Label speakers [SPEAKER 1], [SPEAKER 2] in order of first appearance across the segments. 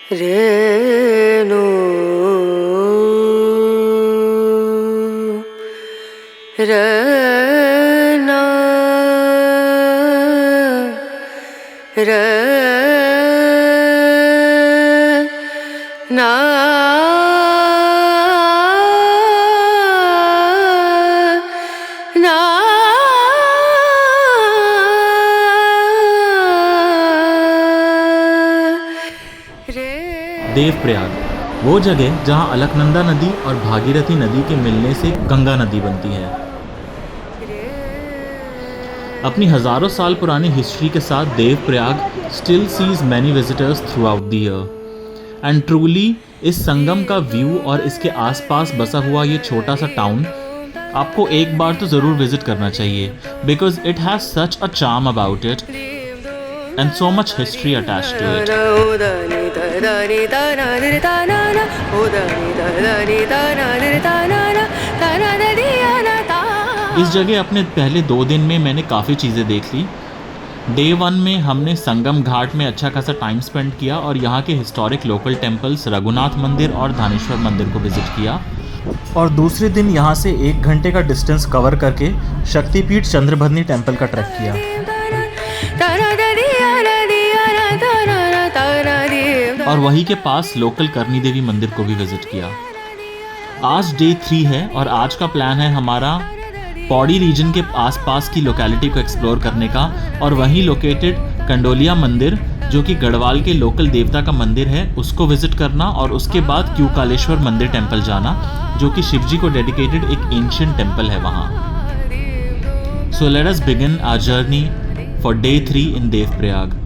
[SPEAKER 1] रेणु रना रना ना
[SPEAKER 2] देवप्रयाग वो जगह जहां अलकनंदा नदी और भागीरथी नदी के मिलने से गंगा नदी बनती है। अपनी हजारों साल पुरानी हिस्ट्री के साथ Devprayag still sees many visitors throughout the year and truly इस संगम का व्यू और इसके आसपास बसा हुआ ये छोटा सा टाउन आपको एक बार तो ज़रूर विजिट करना चाहिए because it has such a charm about it and so much history attached to it. इस जगह अपने पहले 2 दिन में मैंने काफ़ी चीज़ें देख ली। डे 1 में हमने संगम घाट में अच्छा खासा टाइम स्पेंड किया और यहाँ के हिस्टोरिक लोकल टेम्पल्स रघुनाथ मंदिर और धानेश्वर मंदिर को विजिट किया। और दूसरे दिन यहाँ से 1 घंटे का डिस्टेंस कवर करके शक्तिपीठ चंद्रभद्नी टेम्पल का ट्रैक किया। और वहीं के पास लोकल करनी देवी मंदिर को भी विजिट किया। आज डे 3 है और आज का प्लान है हमारा पौड़ी रीजन के आसपास की लोकेलिटी को एक्सप्लोर करने का और वहीं लोकेटेड कंडोलिया मंदिर जो कि गढ़वाल के लोकल देवता का मंदिर है उसको विजिट करना और उसके बाद क्यूकालेश्वर मंदिर टेम्पल जाना जो कि शिवजी को डेडिकेटेड एक एंशिएंट टेम्पल है वहाँ। So let us begin our journey for day 3 in Devprayag.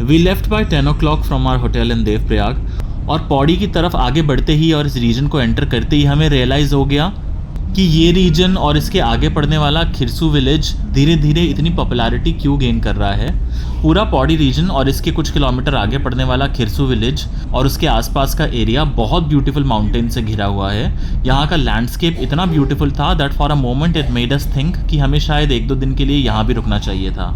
[SPEAKER 2] We left by 10 o'clock from our hotel in Devprayag और पौड़ी की तरफ आगे बढ़ते ही और इस रीजन को एंटर करते ही हमें रियलाइज़ हो गया कि ये रीजन और इसके आगे पड़ने वाला खिरसू विलेज धीरे धीरे इतनी पॉपुलैरिटी क्यों गेन कर रहा है। पूरा पौड़ी रीजन और इसके कुछ किलोमीटर आगे पड़ने वाला खिरसू विलेज और उसके आसपास का एरिया बहुत ब्यूटीफुल माउंटेन से घिरा हुआ है। यहाँ का लैंडस्केप इतना ब्यूटीफुल था that for a moment it made us think कि हमें शायद 1-2 दिन के लिए यहाँ भी रुकना चाहिए था।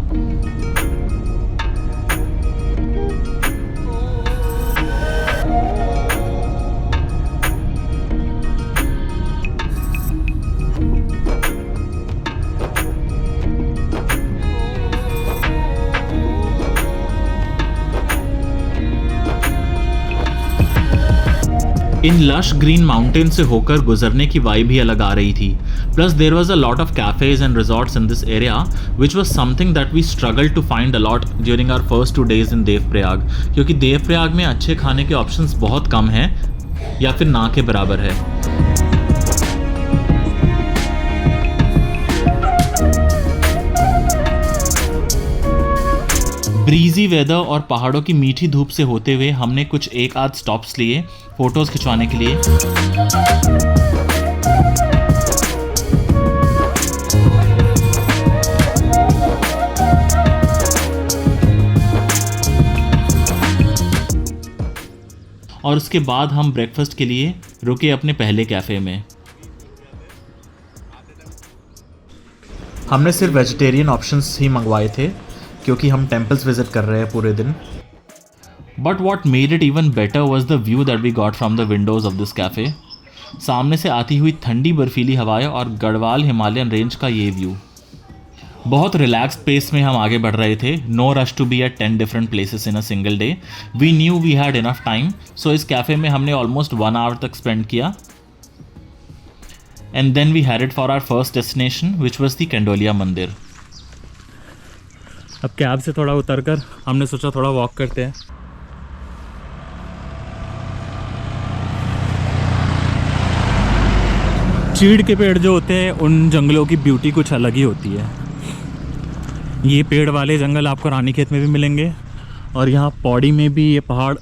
[SPEAKER 2] इन लश ग्रीन माउंटेन से होकर गुजरने की वाइब ही अलग आ रही थी। Plus there was a lot of cafes and resorts in this area which was something that we struggle to find a lot during our first 2 days in Devprayag क्योंकि देवप्रयाग में अच्छे खाने के ऑप्शंस बहुत कम हैं या फिर ना के बराबर है। ब्रीजी वेदर और पहाड़ों की मीठी धूप से होते हुए हमने कुछ 1-8 स्टॉप्स लिए फोटोज खिंचवाने के लिए। और उसके बाद हम ब्रेकफास्ट के लिए रुके अपने पहले कैफ़े में। हमने सिर्फ वेजिटेरियन ऑप्शंस ही मंगवाए थे क्योंकि हम टेम्पल्स विजिट कर रहे हैं पूरे दिन। But what made it even better was the view that we got from the windows of this cafe. सामने से आती हुई ठंडी बर्फीली हवाएं और गढ़वाल हिमालयन रेंज का ये व्यू। बहुत रिलैक्स पेस में हम आगे बढ़ रहे थे। No rush to be at 10 different places in a single day. We knew we had enough time so इस कैफ़े में हमने ऑलमोस्ट 1 hour तक स्पेंड किया and then we headed for our first destination which was the Kandolia mandir. अब cab से थोड़ा उतरकर हमने सोचा थोड़ा वॉक करते हैं। चीड़ के पेड़ जो होते हैं उन जंगलों की ब्यूटी कुछ अलग ही होती है। ये पेड़ वाले जंगल आपको रानीखेत में भी मिलेंगे और यहाँ पौड़ी में भी ये पहाड़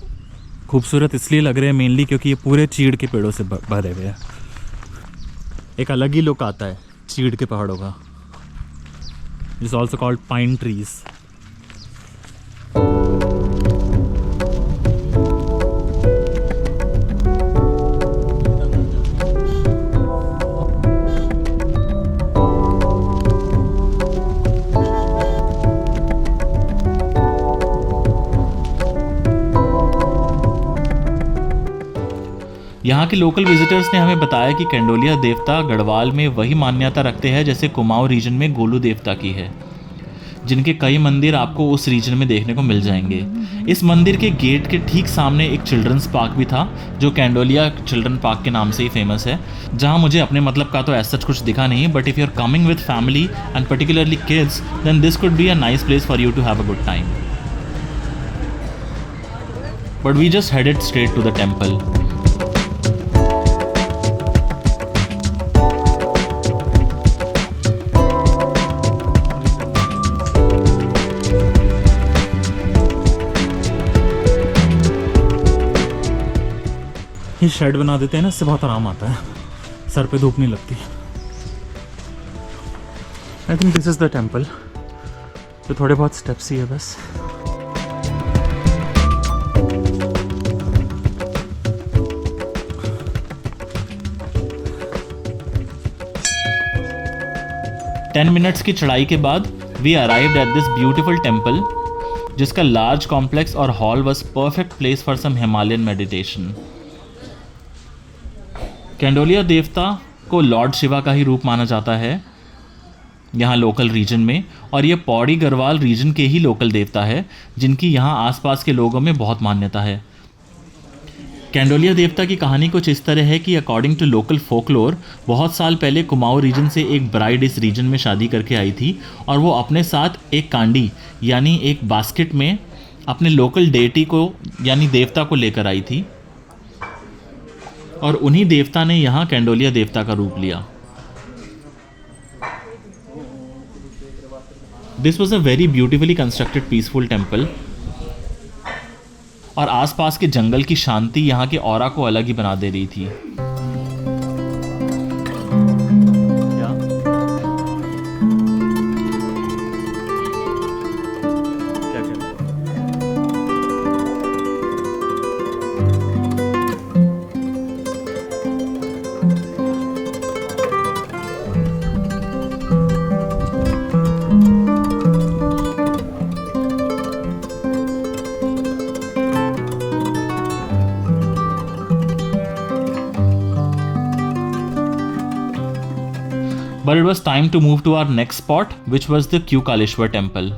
[SPEAKER 2] खूबसूरत इसलिए लग रहे हैं मेनली क्योंकि ये पूरे चीड़ के पेड़ों से भरे हुए हैं। एक अलग ही लुक आता है चीड़ के पहाड़ों का। is also called pine trees. यहाँ के लोकल विजिटर्स ने हमें बताया कि कैंडोलिया देवता गढ़वाल में वही मान्यता रखते हैं जैसे कुमाऊं रीजन में गोलू देवता की है, जिनके कई मंदिर आपको उस रीजन में देखने को मिल जाएंगे। इस मंदिर के गेट के ठीक सामने एक चिल्ड्रंस पार्क भी था, जो कैंडोलिया चिल्ड्रन पार्क के नाम से ही फेमस है, जहाँ मुझे अपने मतलब का तो ऐसा कुछ दिखा नहीं, but if you are coming with family and particularly kids, then this could be a nice place for you to have a good time. But we just headed straight to the temple.
[SPEAKER 3] ये shed बना देते हैं ना, इससे बहुत आराम आता है, सर पे धूप नहीं लगती। I think this is the temple. तो थोड़े बहुत स्टेप्स ही है बस।
[SPEAKER 2] टेन मिनट्स की चढ़ाई के बाद we arrived at this beautiful temple, जिसका लार्ज कॉम्प्लेक्स और hall was perfect place for some Himalayan meditation. Kandolia देवता को लॉर्ड शिवा का ही रूप माना जाता है यहाँ लोकल रीजन में, और ये पौड़ी गढ़वाल रीजन के ही लोकल देवता है, जिनकी यहाँ आसपास के लोगों में बहुत मान्यता है। कैंडोलिया देवता की कहानी कुछ इस तरह है कि अकॉर्डिंग टू लोकल फोकलोर, बहुत साल पहले कुमाऊं रीजन से एक ब्राइड इस रीजन में शादी करके आई थी, और वो अपने साथ एक कांडी यानी एक बास्केट में अपने लोकल डेटी को यानी देवता को लेकर आई थी, और उन्हीं देवता ने यहाँ कैंडोलिया देवता का रूप लिया। This was a very beautifully constructed peaceful temple, और आसपास के जंगल की शांति यहाँ के ऑरा को अलग ही बना दे रही थी। But it was time to move to our next spot, which was the Kyukaleshwar temple.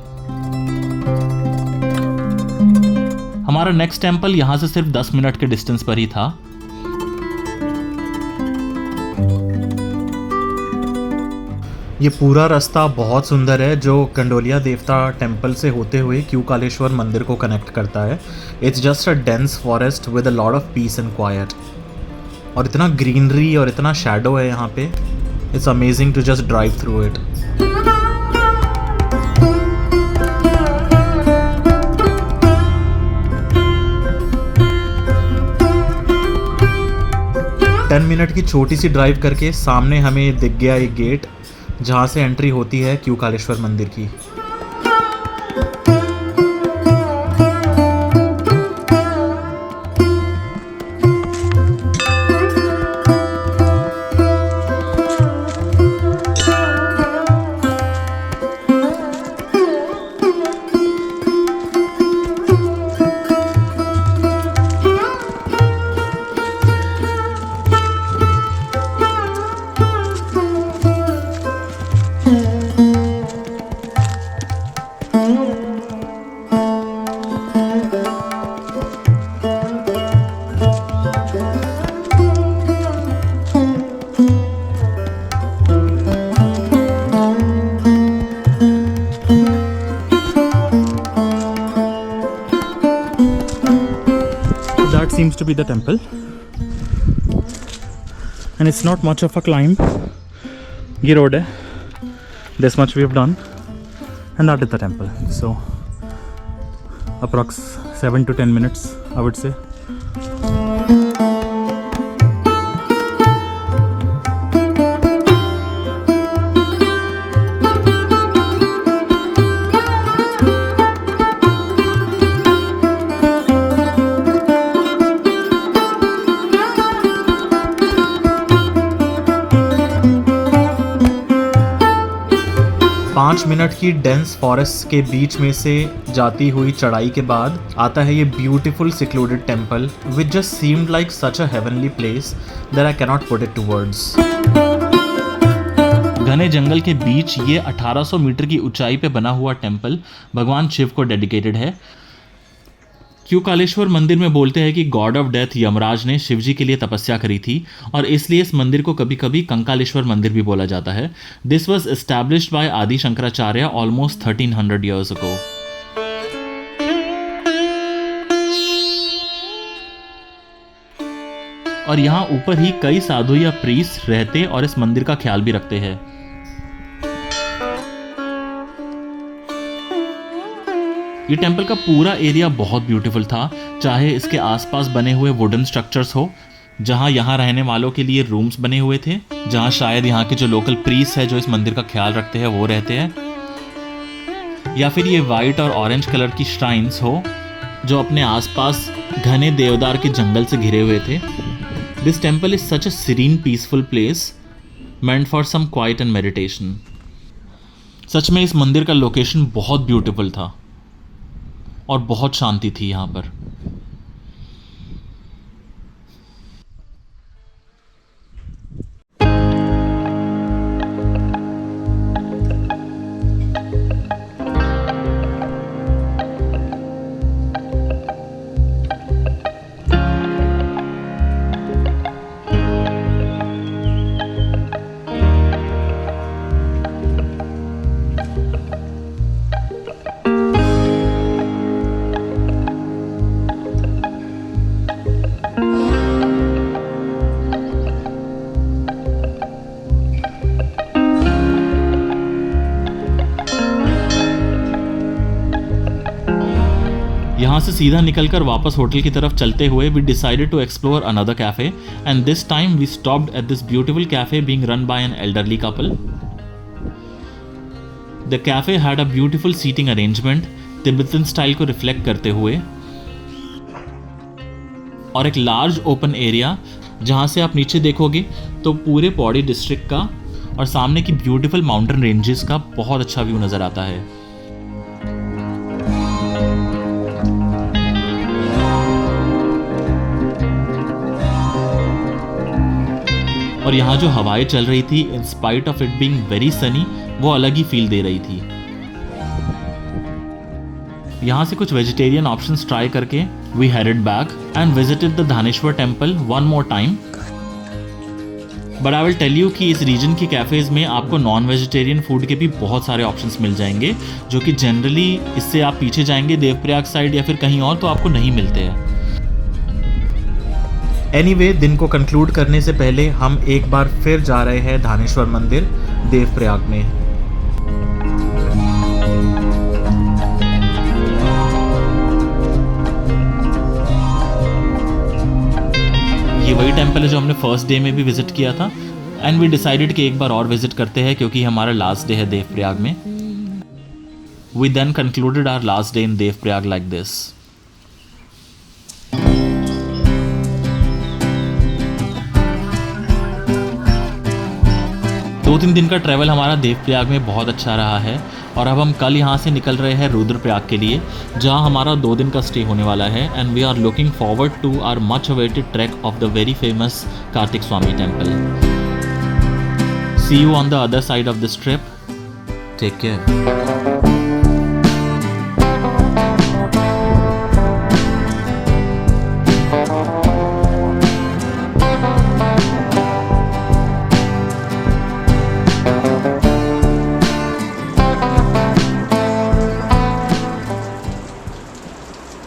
[SPEAKER 2] हमारा नेक्स्ट टेम्पल यहाँ से सिर्फ 10 मिनट के डिस्टेंस पर ही था।
[SPEAKER 3] ये पूरा रास्ता बहुत सुंदर है, जो कैंडोलिया देवता टेम्पल से होते हुए क्यूकालेश्वर मंदिर को कनेक्ट करता है। It's just a dense forest with a lot of peace and quite, और इतना ग्रीनरी और इतना शैडो है यहाँ पे। It's amazing to just drive through it. Ten minute की छोटी सी ड्राइव करके सामने हमें दिख गया एक गेट, जहाँ से एंट्री होती है क्यूकालेश्वर मंदिर की। Seems to be the temple, and it's not much of a climb. ये road है, this much we have done, and that is the temple. So approx 7 to 10 minutes I would say. 5 minute की dense forest के बीच में से जाती हुई चढ़ाई के बाद आता है ये beautiful secluded temple which just seemed like such a heavenly place that I cannot put it to words.
[SPEAKER 2] घने जंगल के बीच ये 1800 मीटर की ऊंचाई पे बना हुआ टेम्पल भगवान शिव को डेडिकेटेड है। क्यूकालेश्वर मंदिर में बोलते हैं कि गॉड ऑफ डेथ यमराज ने शिव जी के लिए तपस्या करी थी और इसलिए इस मंदिर को कभी कभी कंकालेश्वर मंदिर भी बोला जाता है। दिस वॉज एस्टैब्लिश्ड बाय आदि शंकराचार्य ऑलमोस्ट 1300 ईयर्स अगो। और यहाँ ऊपर ही कई साधु या प्रीस्ट रहते और इस मंदिर का ख्याल भी रखते हैं। ये टेम्पल का पूरा एरिया बहुत ब्यूटीफुल था, चाहे इसके आसपास बने हुए वुडन स्ट्रक्चर्स हो जहाँ यहाँ रहने वालों के लिए रूम्स बने हुए थे, जहाँ शायद यहाँ के जो लोकल प्रीस्ट है जो इस मंदिर का ख्याल रखते हैं वो रहते हैं, या फिर ये वाइट और ऑरेंज कलर की श्राइन्स हो जो अपने आसपास घने देवदार के जंगल से घिरे हुए थे। This temple is such a serene peaceful place meant for some quiet and meditation. सच में इस मंदिर का लोकेशन बहुत ब्यूटीफुल था और बहुत शांति थी यहाँ पर। यहाँ से सीधा निकलकर वापस होटल की तरफ चलते हुए we decided to explore another cafe and this time we stopped at this beautiful cafe being run by an elderly couple. The cafe had a beautiful seating arrangement Tibetan style को reflect करते हुए और एक large open area जहाँ से आप नीचे देखोगे तो पूरे पौड़ी डिस्ट्रिक्ट का और सामने की ब्यूटीफुल माउंटेन रेंजेस का बहुत अच्छा व्यू नजर आता है। और यहाँ जो हवाएं चल रही थी in spite of it being very Sunny वो अलग ही फील दे रही थी। यहाँ से कुछ वेजिटेरियन ऑप्शंस ट्राई करके we headed back and visited the Dhaneshwar temple one more time. But I will tell you कि इस रीजन की कैफेज में आपको नॉन वेजिटेरियन फूड के भी बहुत सारे ऑप्शंस मिल जाएंगे जो कि जनरली इससे आप पीछे जाएंगे देवप्रयाग साइड या फिर कहीं और तो आपको नहीं मिलते हैं।
[SPEAKER 3] एनीवे, दिन को कंक्लूड करने से पहले हम एक बार फिर जा रहे हैं धानेश्वर मंदिर देवप्रयाग में।
[SPEAKER 2] ये वही टेम्पल है जो हमने फर्स्ट डे में भी विजिट किया था एंड वी डिसाइडेड कि एक बार और विजिट करते हैं क्योंकि हमारा लास्ट डे है देवप्रयाग में। We then concluded our last day in Devprayag like this. 2-3 दिन का ट्रैवल हमारा देवप्रयाग में बहुत अच्छा रहा है और अब हम कल यहाँ से निकल रहे हैं रुद्रप्रयाग के लिए जहाँ हमारा 2 दिन का स्टे होने वाला है and we are looking forward to our much awaited trek of the very famous Kartik Swami temple. See you on the other side of this trip. Take care.